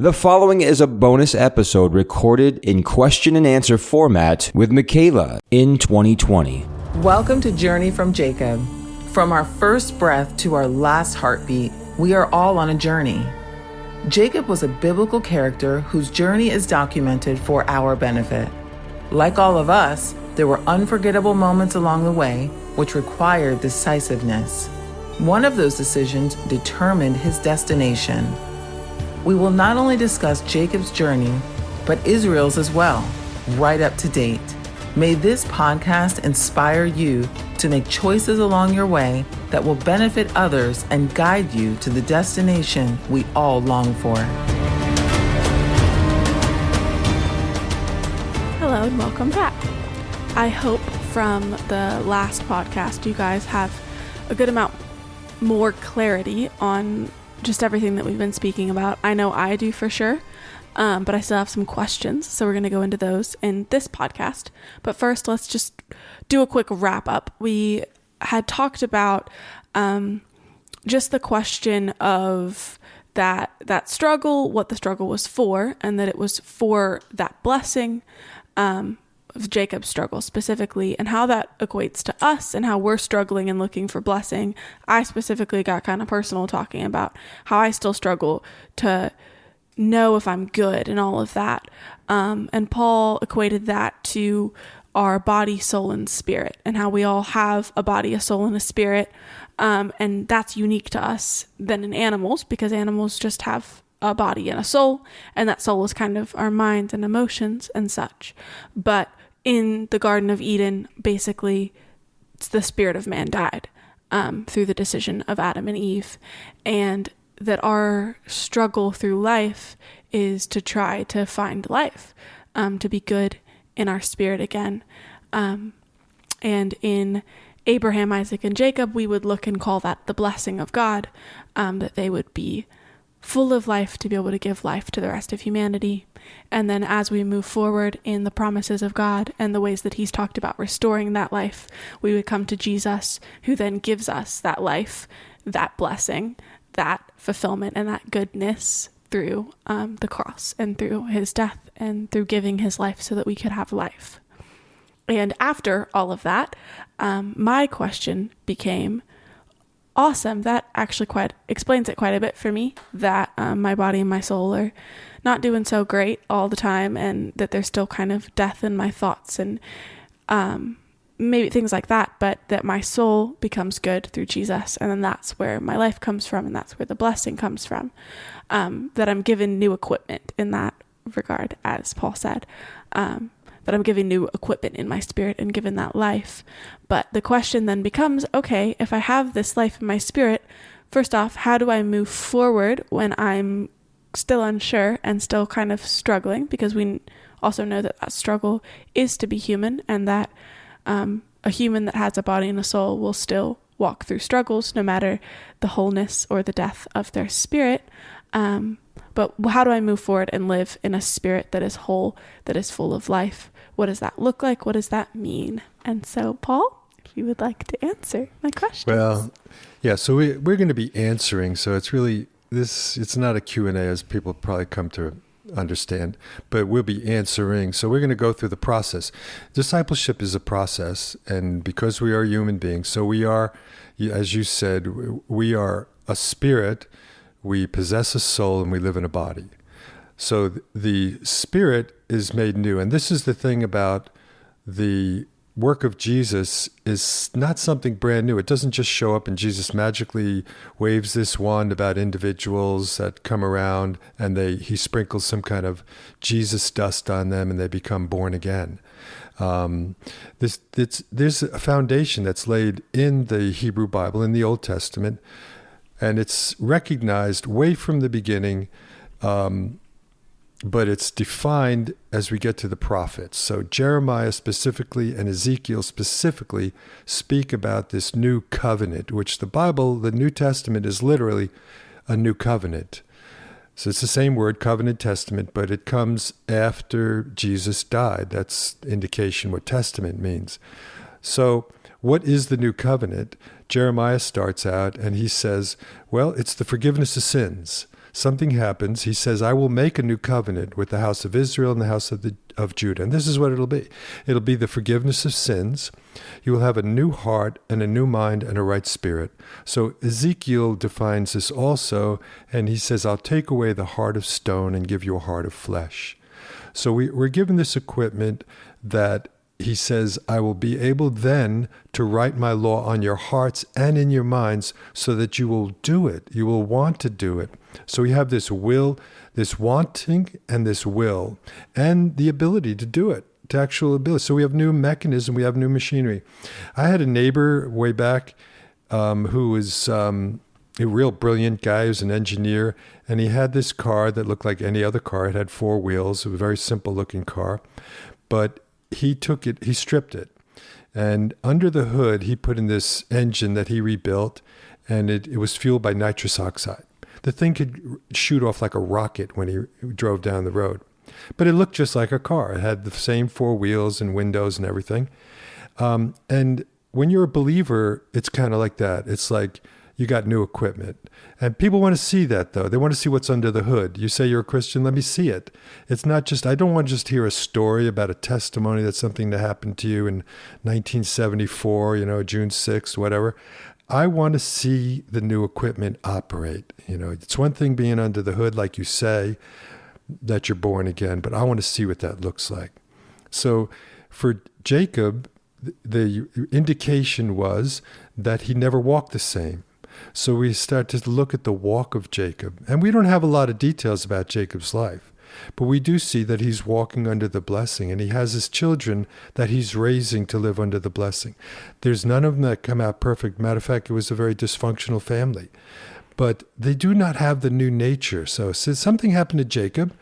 The following is a bonus episode recorded in question and answer format with Mikayla in 2020. Welcome to Journey from Jacob. From our first breath to our last heartbeat, we are all on a journey. Jacob was a biblical character whose journey is documented for our benefit. Like all of us, there were unforgettable moments along the way which required decisiveness. One of those decisions determined his destination. We will not only discuss Jacob's journey, but Israel's as well, right up to date. May this podcast inspire you to make choices along your way that will benefit others and guide you to the destination we all long for. Hello and welcome back. I hope from the last podcast you guys have a good amount more clarity on just everything that we've been speaking about. I know I do for sure, but I still have some questions, so we're going to go into those in this podcast. But first, let's just do a quick wrap up. We had talked about just the question of that struggle, what the struggle was for, and that it was for that blessing of Jacob's struggle specifically, and how that equates to us and how we're struggling and looking for blessing. I specifically got kind of personal talking about how I still struggle to know if I'm good and all of that. And Paul equated that to our body, soul, and spirit, and how we all have a body, a soul, and a spirit. And that's unique to us than in animals, because animals just have a body and a soul, and that soul is kind of our minds and emotions and such. But in the Garden of Eden, basically, it's the spirit of man died through the decision of Adam and Eve, and that our struggle through life is to try to find life, to be good in our spirit again. And in Abraham, Isaac, and Jacob, we would look and call that the blessing of God, that they would be full of life to be able to give life to the rest of humanity. And then as we move forward in the promises of God and the ways that he's talked about restoring that life, we would come to Jesus, who then gives us that life, that blessing, that fulfillment, and that goodness through the cross and through his death and through giving his life so that we could have life. And after all of that, my question became, awesome, that actually explains it quite a bit for me, that my body and my soul are not doing so great all the time, and that there's still kind of death in my thoughts and maybe things like that, but that my soul becomes good through Jesus, and then that's where my life comes from, and that's where the blessing comes from, that I'm given new equipment in that regard, as Paul said, that I'm giving new equipment in my spirit and given that life. But the question then becomes, okay, if I have this life in my spirit, first off, how do I move forward when I'm still unsure and still kind of struggling? Because we also know that struggle is to be human, and that a human that has a body and a soul will still walk through struggles, no matter the wholeness or the death of their spirit. But how do I move forward and live in a spirit that is whole, that is full of life? What does that look like? What does that mean? And so, Paul, if you would like to answer my question. Well, yeah, so we're going to be answering. So it's really, it's not a Q&A, as people probably come to understand, but we'll be answering. So we're going to go through the process. Discipleship is a process, and because we are human beings, so we are, as you said, we are a spirit. We possess a soul, and we live in a body. So the spirit is made new. And this is the thing about the work of Jesus, is not something brand new. It doesn't just show up and Jesus magically waves this wand about individuals that come around and he sprinkles some kind of Jesus dust on them and they become born again. There's a foundation that's laid in the Hebrew Bible, in the Old Testament, and it's recognized way from the beginning, but it's defined as we get to the prophets. So Jeremiah specifically and Ezekiel specifically speak about this new covenant, which the Bible, the New Testament, is literally a new covenant. So it's the same word, covenant, testament, but it comes after Jesus died. That's indication what testament means. So what is the new covenant? Jeremiah starts out and he says, well, it's the forgiveness of sins. something happens. He says, I will make a new covenant with the house of Israel and the house of Judah. And this is what it'll be. It'll be the forgiveness of sins. You will have a new heart and a new mind and a right spirit. So Ezekiel defines this also, and he says, I'll take away the heart of stone and give you a heart of flesh. So we're given this equipment that he says, I will be able then to write my law on your hearts and in your minds so that you will do it. You will want to do it. So we have this will, this wanting and this will, and the ability to do it, to actual ability. So we have new mechanism, we have new machinery. I had a neighbor way back who was a real brilliant guy. He was an engineer, and he had this car that looked like any other car. It had 4 wheels. It was a very simple looking car, but he stripped it, and under the hood, he put in this engine that he rebuilt, and it was fueled by nitrous oxide. The thing could shoot off like a rocket when he drove down the road, but it looked just like a car. It had the same 4 wheels and windows and everything. And when you're a believer, it's kind of like that. It's like you got new equipment. And people want to see that, though. They want to see what's under the hood. You say you're a Christian, let me see it. It's not just, I don't want to just hear a story about a testimony that's something that happened to you in 1974, June 6th, whatever. I want to see the new equipment operate. It's one thing being under the hood, like you say, that you're born again, but I want to see what that looks like. So for Jacob, the indication was that he never walked the same. So we start to look at the walk of Jacob. And we don't have a lot of details about Jacob's life, but we do see that he's walking under the blessing, and he has his children that he's raising to live under the blessing. There's none of them that come out perfect. Matter of fact, it was a very dysfunctional family. But they do not have the new nature. So something happened to Jacob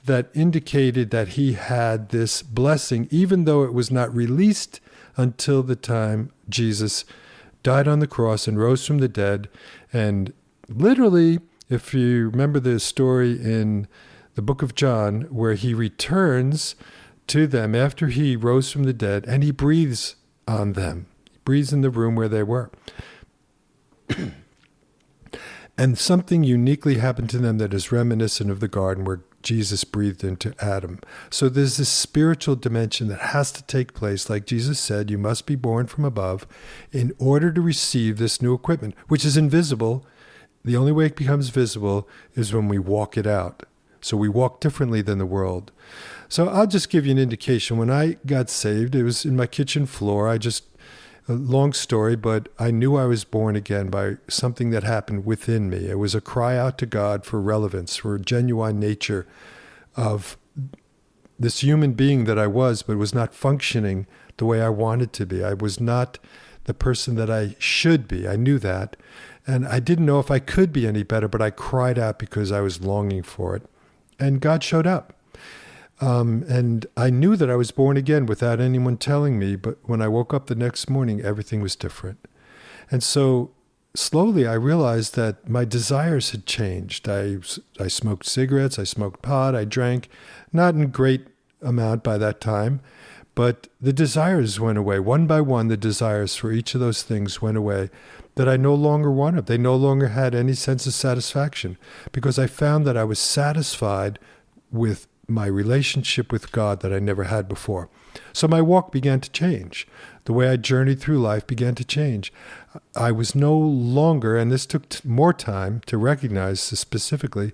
that indicated that he had this blessing, even though it was not released until the time Jesus died on the cross and rose from the dead. And literally, if you remember the story in the book of John, where he returns to them after he rose from the dead, and he breathes on them. He breathes in the room where they were. And something uniquely happened to them that is reminiscent of the garden where Jesus breathed into Adam. So there's this spiritual dimension that has to take place. Like Jesus said, you must be born from above in order to receive this new equipment, which is invisible. The only way it becomes visible is when we walk it out. So we walk differently than the world. So I'll just give you an indication. When I got saved, it was in my kitchen floor. A long story, but I knew I was born again by something that happened within me. It was a cry out to God for relevance, for a genuine nature of this human being that I was, but was not functioning the way I wanted to be. I was not the person that I should be. I knew that. And I didn't know if I could be any better, but I cried out because I was longing for it. And God showed up. And I knew that I was born again without anyone telling me, but when I woke up the next morning, everything was different. And so slowly I realized that my desires had changed. I smoked cigarettes, I smoked pot, I drank, not in great amount by that time, but the desires went away. One by one, the desires for each of those things went away that I no longer wanted. They no longer had any sense of satisfaction because I found that I was satisfied with my relationship with God that I never had before. So my walk began to change. The way I journeyed through life began to change. I was no longer, and this took more time to recognize specifically,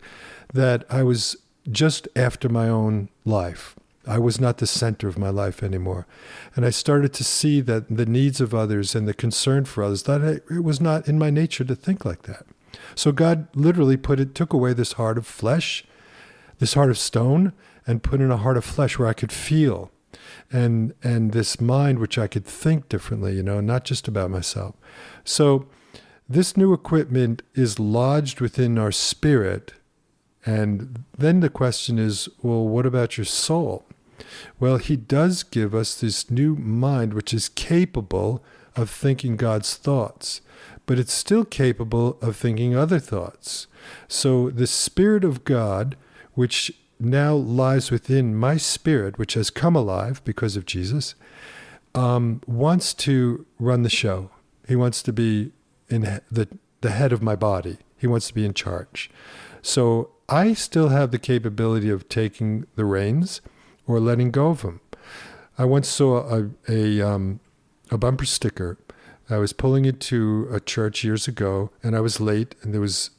that I was just after my own life. I was not the center of my life anymore. And I started to see that the needs of others and the concern for others, that it was not in my nature to think like that. So God literally took away this heart of flesh, this heart of stone, and put in a heart of flesh where I could feel, and this mind which I could think differently, not just about myself. So this new equipment is lodged within our spirit, and then the question is, well, what about your soul? Well, he does give us this new mind which is capable of thinking God's thoughts, but it's still capable of thinking other thoughts. So the Spirit of God, which now lies within my spirit, which has come alive because of Jesus, wants to run the show. He wants to be in the head of my body. He wants to be in charge. So I still have the capability of taking the reins or letting go of them. I once saw a bumper sticker. I was pulling into a church years ago, and I was late, and there was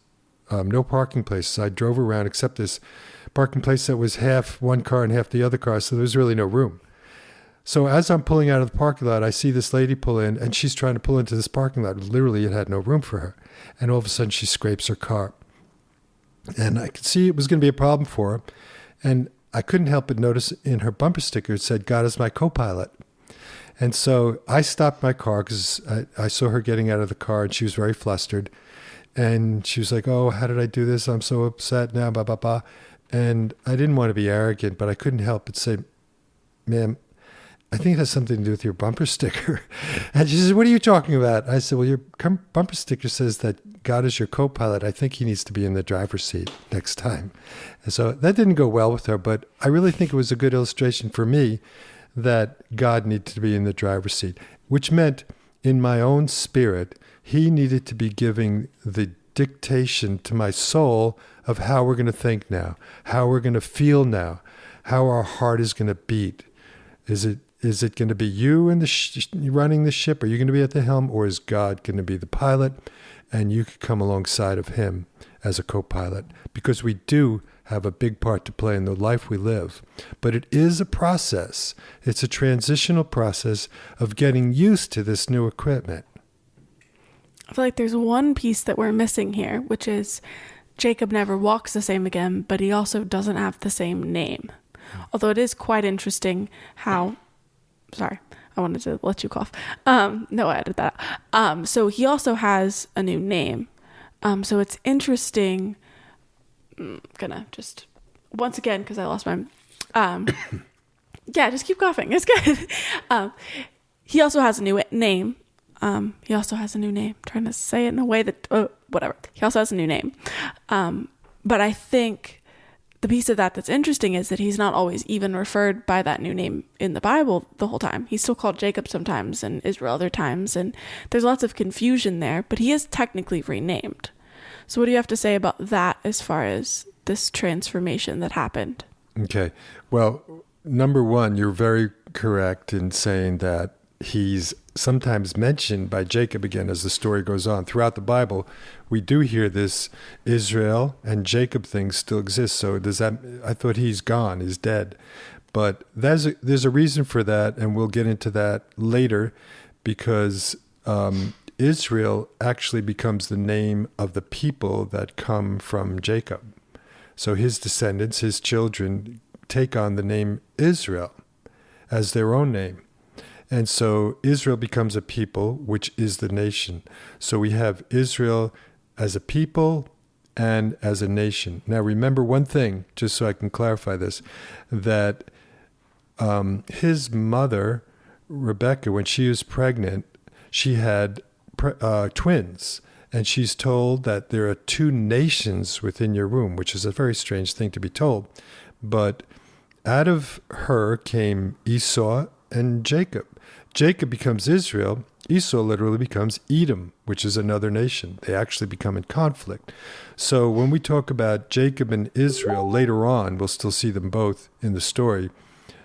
no parking places. I drove around except this parking place that was half one car and half the other car, so there was really no room. So as I'm pulling out of the parking lot, I see this lady pull in, and she's trying to pull into this parking lot. Literally, it had no room for her. And all of a sudden, she scrapes her car. And I could see it was going to be a problem for her. And I couldn't help but notice in her bumper sticker, it said, "God is my co-pilot." And so I stopped my car because I saw her getting out of the car, and she was very flustered. And she was like, "Oh, how did I do this? I'm so upset now, blah, blah, blah." And I didn't want to be arrogant, but I couldn't help but say, "Ma'am, I think it has something to do with your bumper sticker." And she says, "What are you talking about?" I said, "Well, your bumper sticker says that God is your co-pilot. I think he needs to be in the driver's seat next time." And so that didn't go well with her, but I really think it was a good illustration for me that God needed to be in the driver's seat, which meant in my own spirit, he needed to be giving the dictation to my soul of how we're going to think now, how we're going to feel now, how our heart is going to beat. Is it going to be you in running the ship? Are you going to be at the helm? Or is God going to be the pilot? And you could come alongside of him as a co-pilot, because we do have a big part to play in the life we live. But it is a process. It's a transitional process of getting used to this new equipment. I feel like there's one piece that we're missing here, which is Jacob never walks the same again, but he also doesn't have the same name. Although it is quite interesting how... Sorry, I wanted to let you cough. No, I added that. So he also has a new name. So it's interesting. I'm gonna just, once again, because I lost my... yeah, just keep coughing. It's good. He also has a new name. Trying to say it in a way that... whatever. He also has a new name. But I think the piece of that that's interesting is that he's not always even referred by that new name in the Bible the whole time. He's still called Jacob sometimes and Israel other times, and there's lots of confusion there, but he is technically renamed. So what do you have to say about that as far as this transformation that happened? Okay. Well, number one, you're very correct in saying that he's sometimes mentioned by Jacob again as the story goes on. Throughout the Bible, we do hear this Israel and Jacob thing still exists. So does that? I thought he's gone, he's dead. But there's a reason for that, and we'll get into that later, because Israel actually becomes the name of the people that come from Jacob. So his descendants, his children, take on the name Israel as their own name. And so Israel becomes a people, which is the nation. So we have Israel as a people and as a nation. Now remember one thing, just so I can clarify this, that his mother, Rebecca, when she was pregnant, she had twins. And she's told that there are two nations within your womb, which is a very strange thing to be told. But out of her came Esau and Jacob. Jacob becomes Israel. Esau literally becomes Edom, which is another nation. They actually become in conflict. So when we talk about Jacob and Israel later on, we'll still see them both in the story.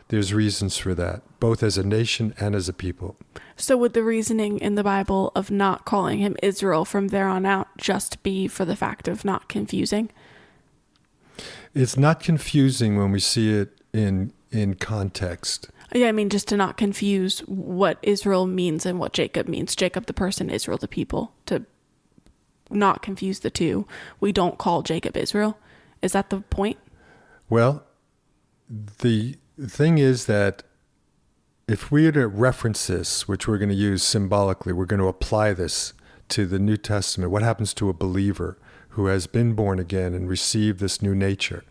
There's reasons for that, both as a nation and as a people. So would the reasoning in the Bible of not calling him Israel from there on out just be for the fact of not confusing? It's not confusing when we see it in context. Yeah, I mean, just to not confuse what Israel means and what Jacob means. Jacob the person, Israel the people. To not confuse the two. We don't call Jacob Israel. Is that the point? Well, the thing is that if we were to reference this, which we're going to use symbolically, we're going to apply this to the New Testament. What happens to a believer who has been born again and received this new nature?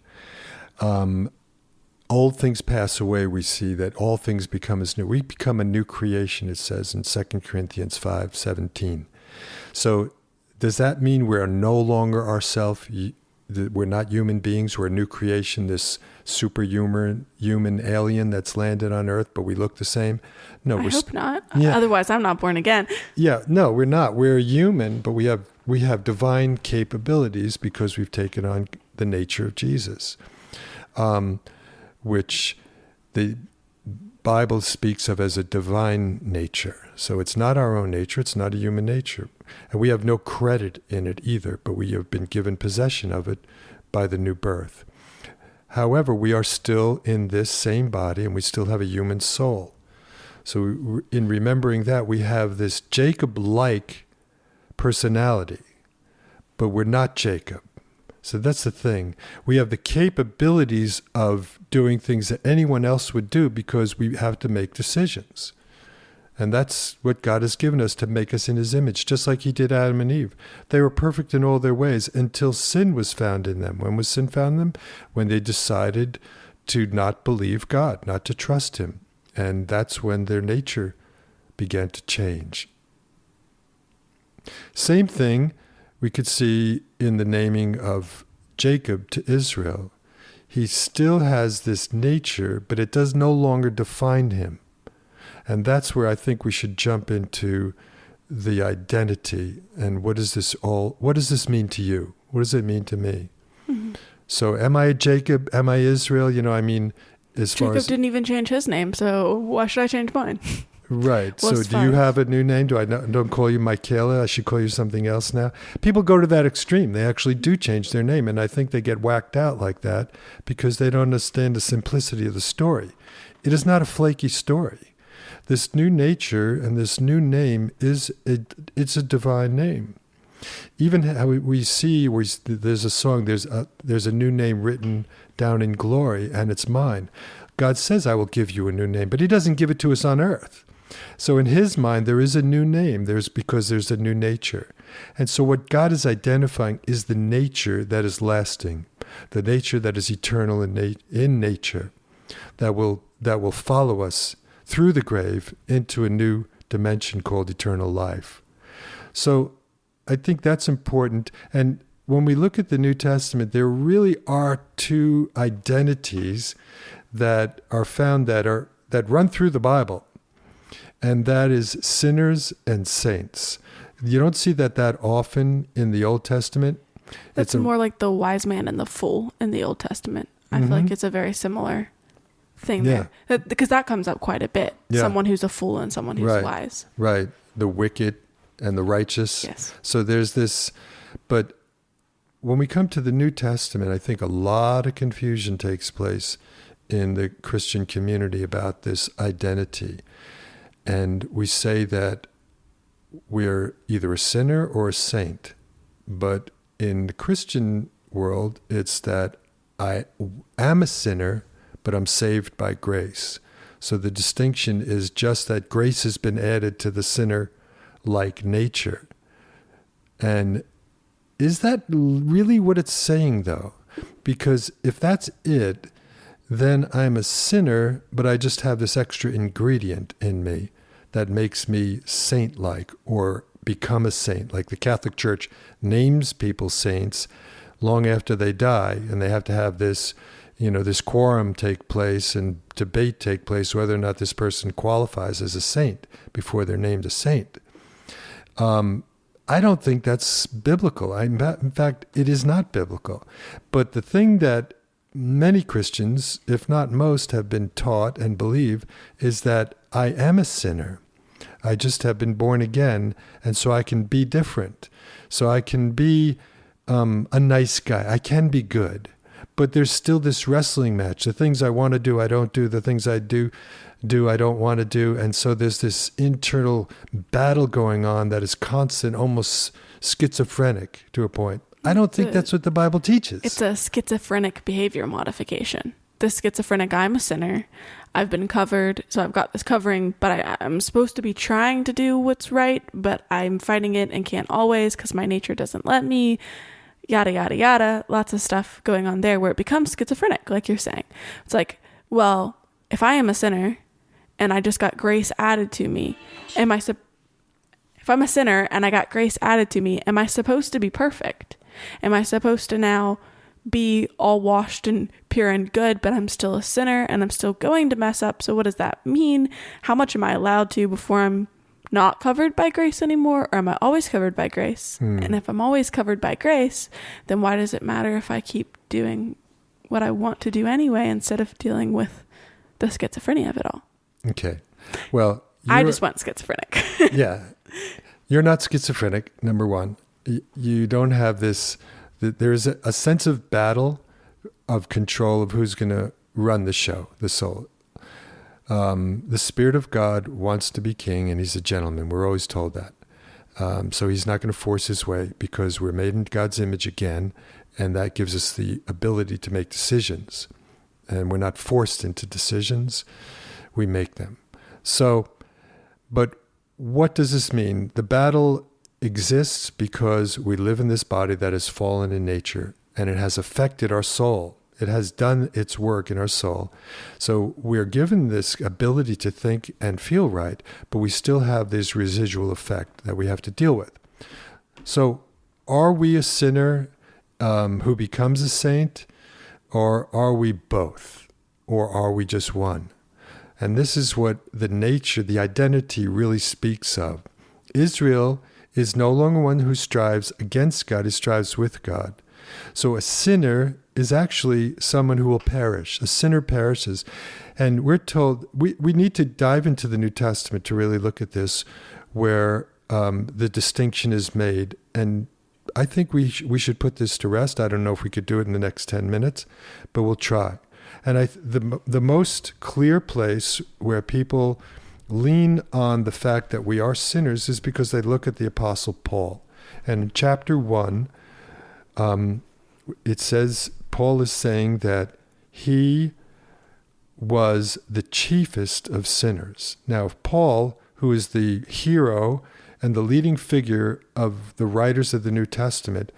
Old things pass away, we see that all things become as new. We become a new creation, it says in 2 Corinthians 5:17. So does that mean we're no longer ourselves? We're not human beings, we're a new creation, this superhuman human alien that's landed on Earth, but we look the same? No, I hope not. Yeah. Otherwise, I'm not born again. Yeah, no, we're not. We're human, but we have we have divine capabilities because we've taken on the nature of Jesus, which the Bible speaks of as a divine nature. So it's not our own nature, it's not a human nature. And we have no credit in it either, but we have been given possession of it by the new birth. However, we are still in this same body and we still have a human soul. So in remembering that, we have this Jacob-like personality, but we're not Jacob. So that's the thing. We have the capabilities of doing things that anyone else would do because we have to make decisions. And that's what God has given us, to make us in his image, just like he did Adam and Eve. They were perfect in all their ways until sin was found in them. When was sin found in them? When they decided to not believe God, not to trust him. And that's when their nature began to change. Same thing we could see in the naming of Jacob to Israel. He still has this nature, but it does no longer define him. And that's where I think we should jump into the identity and what does this mean to you? What does it mean to me? Mm-hmm. So am I Jacob? Am I Israel? As far as Jacob didn't even change his name, so why should I change mine? Right. So do you have a new name? Don't call you Mikayla? I should call you something else now? People go to that extreme. They actually do change their name, and I think they get whacked out like that because they don't understand the simplicity of the story. It is not a flaky story. This new nature and this new name it's a divine name. Even how we see, there's a song, there's a new name written down in glory, and it's mine. God says, I will give you a new name, but he doesn't give it to us on earth. So in his mind, there is a new name. Because there's a new nature. And so what God is identifying is the nature that is lasting, the nature that is eternal in nature, that will follow us through the grave into a new dimension called eternal life. So I think that's important. And when we look at the New Testament, there really are two identities that are found that run through the Bible, and that is sinners and saints. You don't see that often in the Old Testament. That's more like the wise man and the fool in the Old Testament. I feel like it's a very similar thing there. Because that comes up quite a bit. Yeah. Someone who's a fool and someone who's wise. Right. The wicked and the righteous. Yes. So there's this, but when we come to the New Testament, I think a lot of confusion takes place in the Christian community about this identity. And we say that we're either a sinner or a saint. But in the Christian world, it's that I am a sinner, but I'm saved by grace. So the distinction is just that grace has been added to the sinner-like nature. And is that really what it's saying, though? Because if that's it, then I'm a sinner, but I just have this extra ingredient in me that makes me saint-like or become a saint. Like the Catholic Church names people saints long after they die, and they have to have this, this quorum take place and debate take place whether or not this person qualifies as a saint before they're named a saint. I don't think that's biblical. In fact, it is not biblical. But the thing that many Christians, if not most, have been taught and believe is that I am a sinner. I just have been born again, and so I can be different. So I can be a nice guy. I can be good. But there's still this wrestling match. The things I want to do, I don't do. The things I do, I don't want to do. And so there's this internal battle going on that is constant, almost schizophrenic to a point. I don't think that's what the Bible teaches. It's a schizophrenic behavior modification. The schizophrenic, I'm a sinner. I've been covered, so I've got this covering, but I'm supposed to be trying to do what's right, but I'm fighting it and can't always because my nature doesn't let me, yada, yada, yada. Lots of stuff going on there where it becomes schizophrenic, like you're saying. It's like, well, if I am a sinner and I just got grace added to me, if I'm a sinner and I got grace added to me, am I supposed to be perfect? Am I supposed to now be all washed and pure and good, but I'm still a sinner and I'm still going to mess up? So what does that mean? How much am I allowed to before I'm not covered by grace anymore, or am I always covered by grace? And if I'm always covered by grace, then why does it matter if I keep doing what I want to do anyway, instead of dealing with the schizophrenia of it all? Okay. Well, I just went schizophrenic. Yeah. You're not schizophrenic, number one. You don't have this, there's a sense of battle, of control of who's going to run the show, the soul. The Spirit of God wants to be king, and he's a gentleman. We're always told that. So he's not going to force his way, because we're made in God's image again, and that gives us the ability to make decisions. And we're not forced into decisions. We make them. So, but what does this mean? The battle exists because we live in this body that is fallen in nature, and it has affected our soul. It has done its work in our soul. So we're given this ability to think and feel right, but we still have this residual effect that we have to deal with. So are we a sinner who becomes a saint, or are we both? Or are we just one? And this is what the nature, the identity really speaks of. Israel is no longer one who strives against God, he strives with God. So a sinner is actually someone who will perish. A sinner perishes. And we're told, we need to dive into the New Testament to really look at this, where the distinction is made. And I think we should put this to rest. I don't know if we could do it in the next 10 minutes, but we'll try. And the most clear place where people lean on the fact that we are sinners is because they look at the Apostle Paul. And in chapter 1, it says, Paul is saying that he was the chiefest of sinners. Now, Paul, who is the hero and the leading figure of the writers of the New Testament,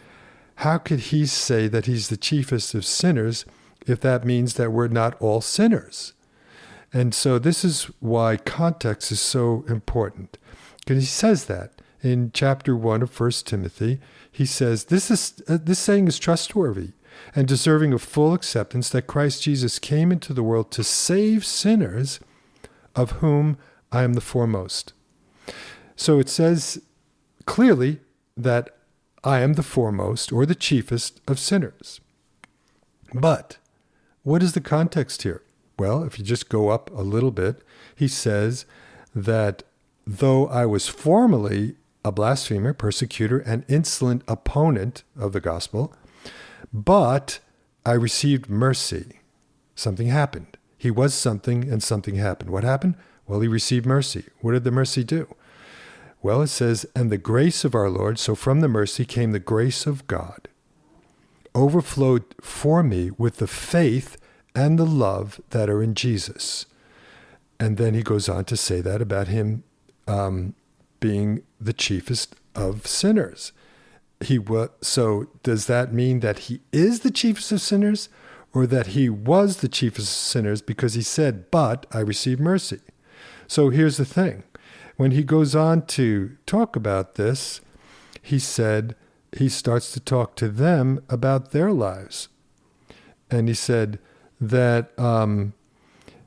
how could he say that he's the chiefest of sinners if that means that we're not all sinners? And so this is why context is so important. Because he says that in chapter 1 of 1 Timothy, he says, this saying is trustworthy and deserving of full acceptance, that Christ Jesus came into the world to save sinners, of whom I am the foremost. So it says clearly that I am the foremost, or the chiefest of sinners. But what is the context here? Well, if you just go up a little bit, he says that though I was formerly a blasphemer, persecutor, and insolent opponent of the gospel, but I received mercy. Something happened. He was something, and something happened. What happened? Well, he received mercy. What did the mercy do? Well, it says, and the grace of our Lord, so from the mercy came the grace of God, overflowed for me with the faith and the love that are in Jesus. And then he goes on to say that about him being the chiefest of sinners. So does that mean that he is the chiefest of sinners, or that he was the chiefest of sinners because he said, but I received mercy? So here's the thing. When he goes on to talk about this, he said, he starts to talk to them about their lives. And he said that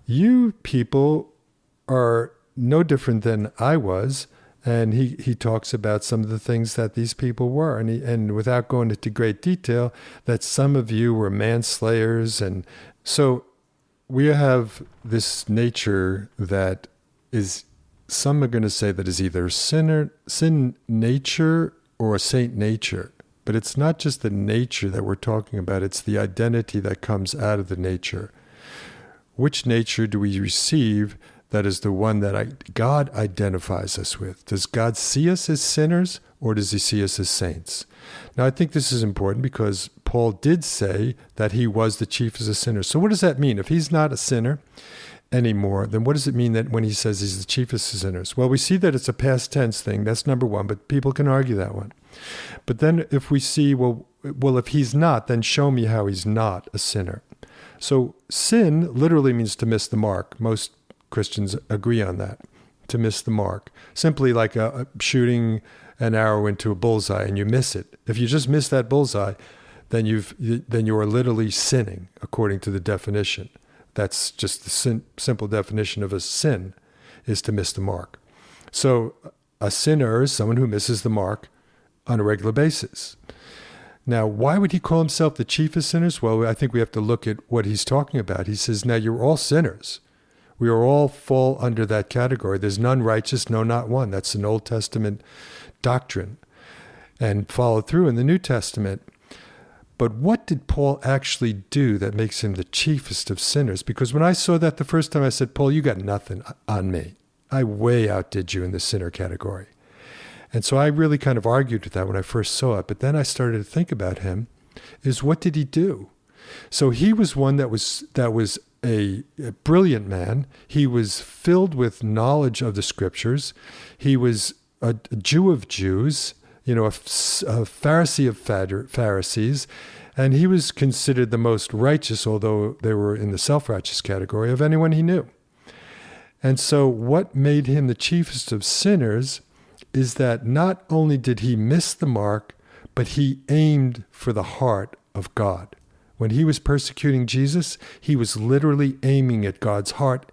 you people are no different than I was. And he talks about some of the things that these people were. And without going into great detail, that some of you were manslayers. And so we have this nature that is, some are going to say that is either sin nature or a saint nature. But it's not just the nature that we're talking about. It's the identity that comes out of the nature. Which nature do we receive that is the one that God identifies us with? Does God see us as sinners, or does he see us as saints? Now, I think this is important because Paul did say that he was the chiefest of sinners. So what does that mean? If he's not a sinner anymore, then what does it mean that when he says he's the chiefest of sinners? Well, we see that it's a past tense thing. That's number one, but people can argue that one. But then if we see, well, if he's not, then show me how he's not a sinner. So sin literally means to miss the mark. Most Christians agree on that, to miss the mark. Simply like shooting an arrow into a bullseye and you miss it. If you just miss that bullseye, then you are literally sinning, according to the definition. That's just the simple definition of a sin, is to miss the mark. So a sinner is someone who misses the mark on a regular basis. Now, why would he call himself the chief of sinners? Well, I think we have to look at what he's talking about. He says, now you're all sinners. We are all fall under that category. There's none righteous, no, not one. That's an Old Testament doctrine and followed through in the New Testament. But what did Paul actually do that makes him the chiefest of sinners? Because when I saw that the first time, I said, Paul, you got nothing on me. I way outdid you in the sinner category. And so I really kind of argued with that when I first saw it. But then I started to think about him, is what did he do? So he was one that was a brilliant man. He was filled with knowledge of the scriptures. He was a Jew of Jews, a Pharisee of Pharisees. And he was considered the most righteous, although they were in the self-righteous category, of anyone he knew. And so what made him the chiefest of sinners is that not only did he miss the mark, but he aimed for the heart of God. When he was persecuting Jesus, he was literally aiming at God's heart,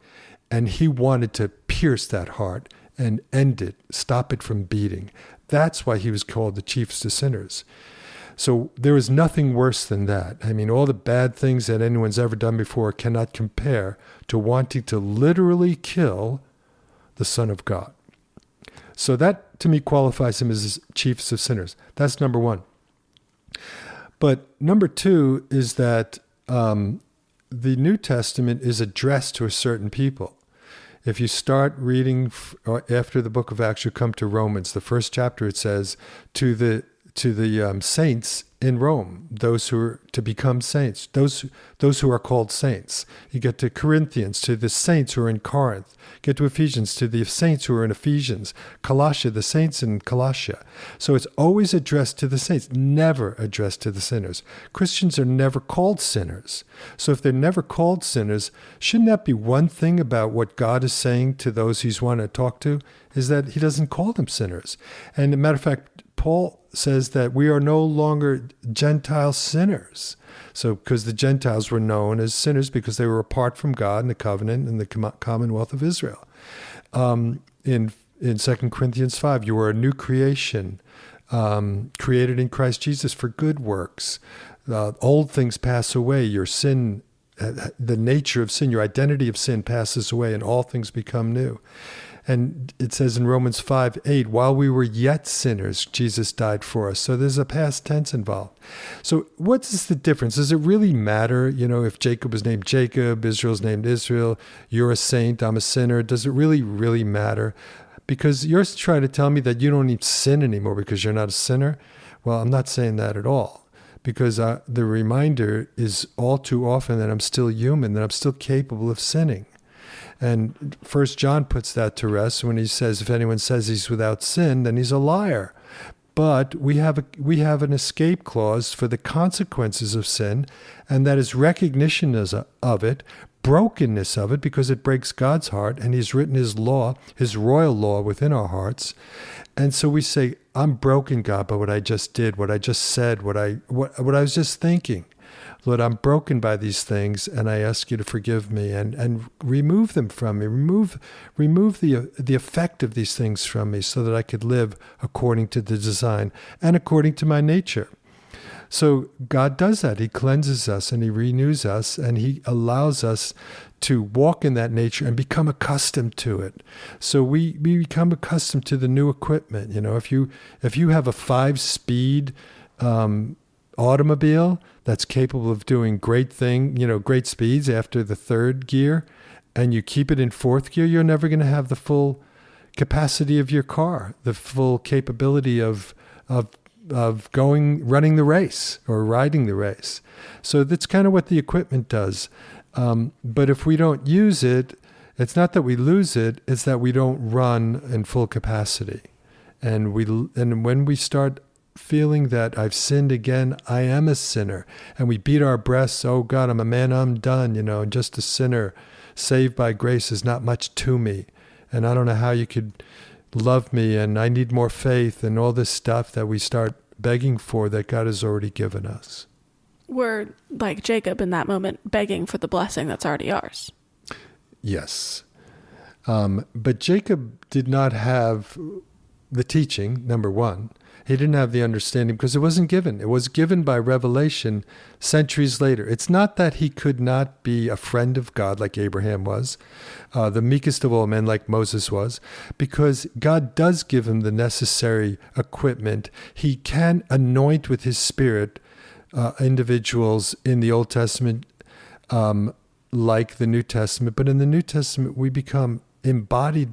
and he wanted to pierce that heart and end it, stop it from beating. That's why he was called the chiefest of sinners. So there is nothing worse than that. I mean, all the bad things that anyone's ever done before cannot compare to wanting to literally kill the Son of God. So that, to me, qualifies him as chiefest of sinners. That's number one. But number two is that the New Testament is addressed to a certain people. If you start reading after the book of Acts, you come to Romans. The first chapter, it says, to the saints in Rome, those who are to become saints, those who are called saints. You get to Corinthians, to the saints who are in Corinth. Get to Ephesians, to the saints who are in Ephesians. Colossia, the saints in Colossia. So it's always addressed to the saints, never addressed to the sinners. Christians are never called sinners. So if they're never called sinners, shouldn't that be one thing about what God is saying to those he's wanting to talk to, is that he doesn't call them sinners. And as a matter of fact, Paul says that we are no longer Gentile sinners. So, because the Gentiles were known as sinners because they were apart from God and the covenant and the commonwealth of Israel. In 2 Corinthians 5, you are a new creation, created in Christ Jesus for good works. Old things pass away. Your sin, the nature of sin, your identity of sin passes away, and all things become new. And it says in Romans 5:8, while we were yet sinners, Jesus died for us. So there's a past tense involved. So what's the difference? Does it really matter, if Jacob was named Jacob, Israel's named Israel, you're a saint, I'm a sinner? Does it really, really matter? Because you're trying to tell me that you don't need sin anymore because you're not a sinner? Well, I'm not saying that at all. Because the reminder is all too often that I'm still human, that I'm still capable of sinning. And 1 John puts that to rest when he says, if anyone says he's without sin, then he's a liar. But we have an escape clause for the consequences of sin, and that is recognition of it, brokenness of it, because it breaks God's heart, and he's written his law, his royal law within our hearts. And so we say, I'm broken, God, by what I just did, what I just said, what I was just thinking. Lord, I'm broken by these things, and I ask you to forgive me and remove them from me. Remove the effect of these things from me so that I could live according to the design and according to my nature. So God does that. He cleanses us and he renews us, and he allows us to walk in that nature and become accustomed to it. So we become accustomed to the new equipment. If you have a 5-speed automobile that's capable of doing great speeds after the third gear, and you keep it in fourth gear, you're never going to have the full capacity of your car, the full capability of running the race or riding the race. So that's kind of what the equipment does. But if we don't use it, it's not that we lose it, it's that we don't run in full capacity. And when we start feeling that I've sinned again, I am a sinner, and we beat our breasts, oh God, I'm a man, I'm done, and just a sinner saved by grace is not much to me, and I don't know how you could love me, and I need more faith, and all this stuff that we start begging for that God has already given us. We're like Jacob in that moment, begging for the blessing that's already ours. Yes. But Jacob did not have the teaching, number one. He didn't have the understanding because it wasn't given. It was given by revelation centuries later. It's not that he could not be a friend of God like Abraham was, the meekest of all men like Moses was, because God does give him the necessary equipment. He can anoint with his spirit individuals in the Old Testament like the New Testament. But in the New Testament, we become embodied.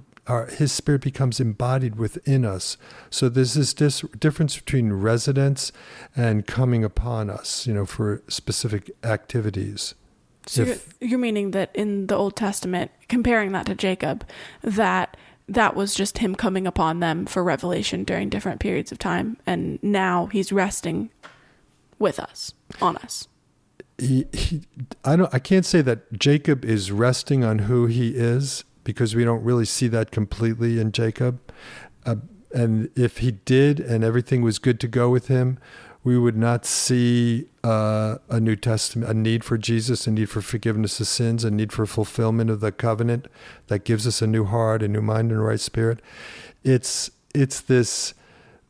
His spirit becomes embodied within us. So there's this difference between residence and coming upon us, for specific activities. So you're meaning that in the Old Testament, comparing that to Jacob, that was just him coming upon them for revelation during different periods of time, and now he's resting with us, on us. I can't say that Jacob is resting on who he is, because we don't really see that completely in Jacob. And if he did and everything was good to go with him, we would not see a New Testament, a need for Jesus, a need for forgiveness of sins, a need for fulfillment of the covenant that gives us a new heart, a new mind, and a right spirit. It's this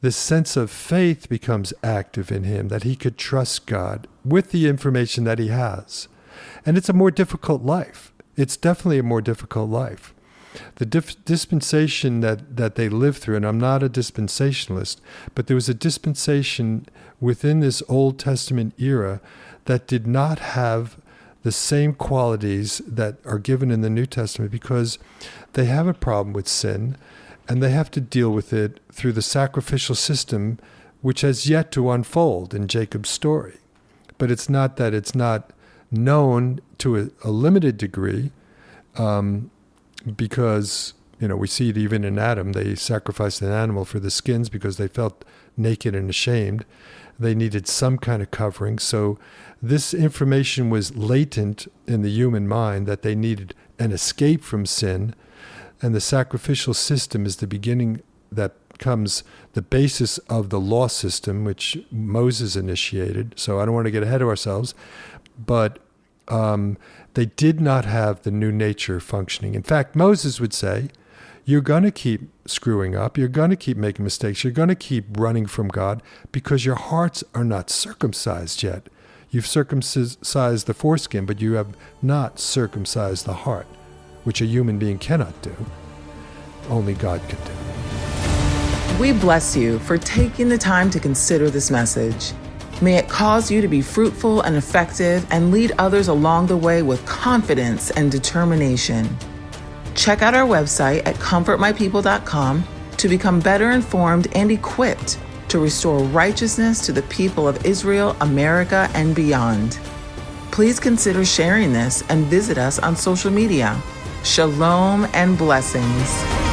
sense of faith becomes active in him, that he could trust God with the information that he has. And it's a more difficult life. It's definitely a more difficult life. The dispensation that they lived through, and I'm not a dispensationalist, but there was a dispensation within this Old Testament era that did not have the same qualities that are given in the New Testament, because they have a problem with sin, and they have to deal with it through the sacrificial system, which has yet to unfold in Jacob's story. But it's not that it's not known to a limited degree, because we see it even in Adam. They sacrificed an animal for the skins because they felt naked and ashamed. They needed some kind of covering. So this information was latent in the human mind that they needed an escape from sin, and the sacrificial system is the beginning that becomes the basis of the law system, which Moses initiated. So I don't want to get ahead of ourselves, but they did not have the new nature functioning. In fact, Moses would say, you're going to keep screwing up. You're going to keep making mistakes. You're going to keep running from God because your hearts are not circumcised yet. You've circumcised the foreskin, but you have not circumcised the heart, which a human being cannot do. Only God can do. We bless you for taking the time to consider this message. May it cause you to be fruitful and effective and lead others along the way with confidence and determination. Check out our website at comfortmypeople.com to become better informed and equipped to restore righteousness to the people of Israel, America, and beyond. Please consider sharing this and visit us on social media. Shalom and blessings.